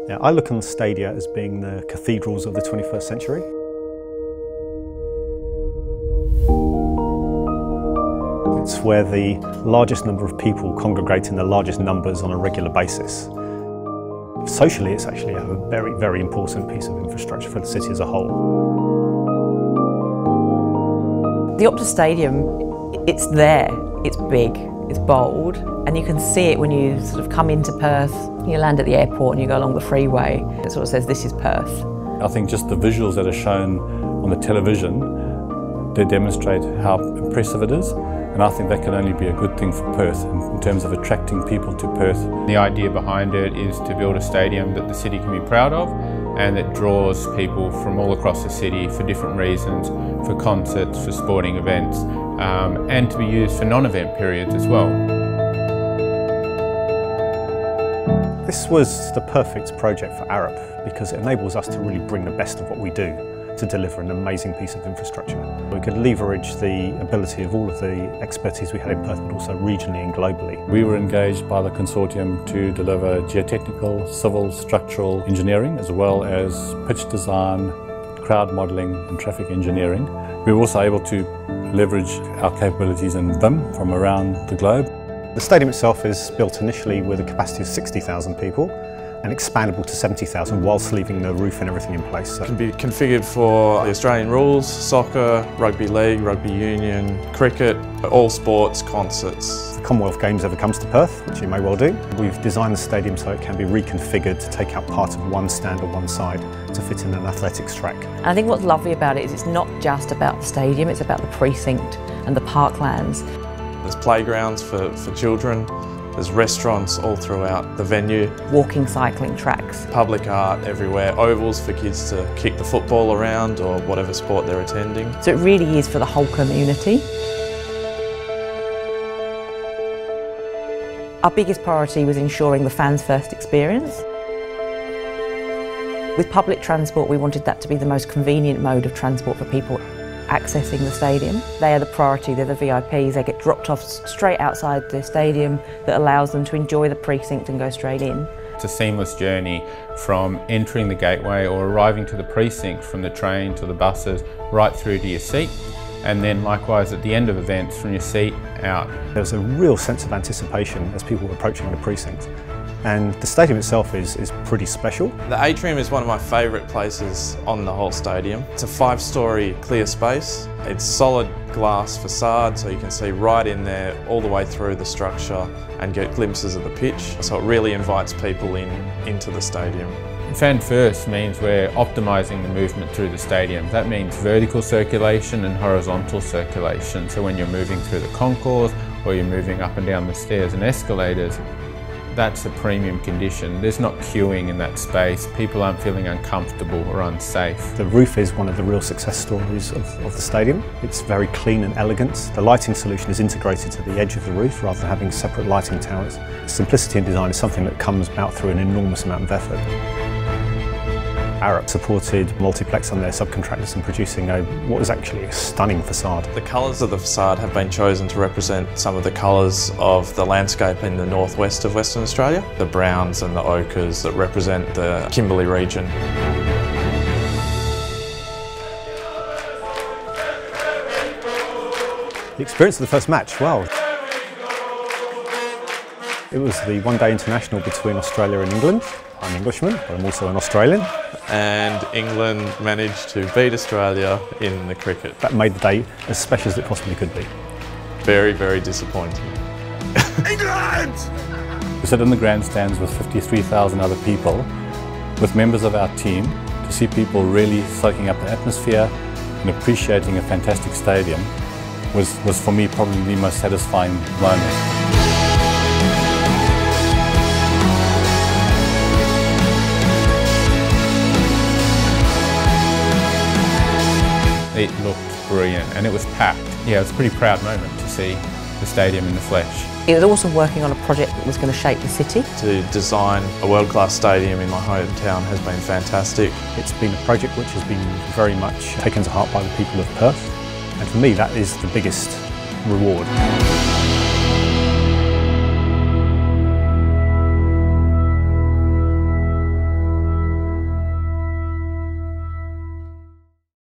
Yeah, I look on the stadia as being the cathedrals of the 21st century. It's where the largest number of people congregate in the largest numbers on a regular basis. Socially, it's actually a very, very important piece of infrastructure for the city as a whole. The Optus Stadium, it's there, it's big, it's bold, and you can see it when you sort of come into Perth. You land at the airport and you go along the freeway. It sort of says, this is Perth. I think just the visuals that are shown on the television, they demonstrate how impressive it is. And I think that can only be a good thing for Perth in terms of attracting people to Perth. The idea behind it is to build a stadium that the city can be proud of and that draws people from all across the city for different reasons, for concerts, for sporting events, and to be used for non-event periods as well. This was the perfect project for Arup because it enables us to really bring the best of what we do to deliver an amazing piece of infrastructure. We could leverage the ability of all of the expertise we had in Perth, but also regionally and globally. We were engaged by the consortium to deliver geotechnical, civil, structural engineering, as well as pitch design, crowd modelling and traffic engineering. We were also able to leverage our capabilities in BIM from around the globe. The stadium itself is built initially with a capacity of 60,000 people and expandable to 70,000 whilst leaving the roof and everything in place. It can be configured for the Australian rules, soccer, rugby league, rugby union, cricket, all sports, concerts. If the Commonwealth Games ever comes to Perth, which it may well do, we've designed the stadium so it can be reconfigured to take out part of one stand or one side to fit in an athletics track. And I think what's lovely about it is it's not just about the stadium, it's about the precinct and the parklands. There's playgrounds for children. There's restaurants all throughout the venue. Walking, cycling tracks. Public art everywhere, ovals for kids to kick the football around or whatever sport they're attending. So it really is for the whole community. Our biggest priority was ensuring the fans first experience. With public transport, we wanted that to be the most convenient mode of transport for people accessing the stadium. They are the priority, they're the VIPs, they get dropped off straight outside the stadium that allows them to enjoy the precinct and go straight in. It's a seamless journey from entering the gateway or arriving to the precinct from the train to the buses right through to your seat, and then likewise at the end of events from your seat out. There's a real sense of anticipation as people were approaching the precinct. And the stadium itself is pretty special. The Atrium is one of my favourite places on the whole stadium. It's a 5-storey clear space. It's solid glass facade so you can see right in there all the way through the structure and get glimpses of the pitch. So it really invites people into the stadium. Fan first means we're optimising the movement through the stadium. That means vertical circulation and horizontal circulation. So when you're moving through the concourse or you're moving up and down the stairs and escalators, that's a premium condition. There's not queuing in that space. People aren't feeling uncomfortable or unsafe. The roof is one of the real success stories of the stadium. It's very clean and elegant. The lighting solution is integrated to the edge of the roof rather than having separate lighting towers. Simplicity in design is something that comes about through an enormous amount of effort. Arup supported Multiplex and their subcontractors in producing what is actually a stunning facade. The colours of the facade have been chosen to represent some of the colours of the landscape in the northwest of Western Australia. The browns and the ochres that represent the Kimberley region. The experience of the first match, wow. It was the one-day international between Australia and England. I'm Englishman, but I'm also an Australian. And England managed to beat Australia in the cricket. That made the day as special as it possibly could be. Very, very disappointing. England! We sat in the grandstands with 53,000 other people, with members of our team, to see people really soaking up the atmosphere and appreciating a fantastic stadium was for me probably the most satisfying moment. It looked brilliant and it was packed. Yeah, it was a pretty proud moment to see the stadium in the flesh. It was also working on a project that was going to shape the city. To design a world-class stadium in my hometown has been fantastic. It's been a project which has been very much taken to heart by the people of Perth, and for me that is the biggest reward.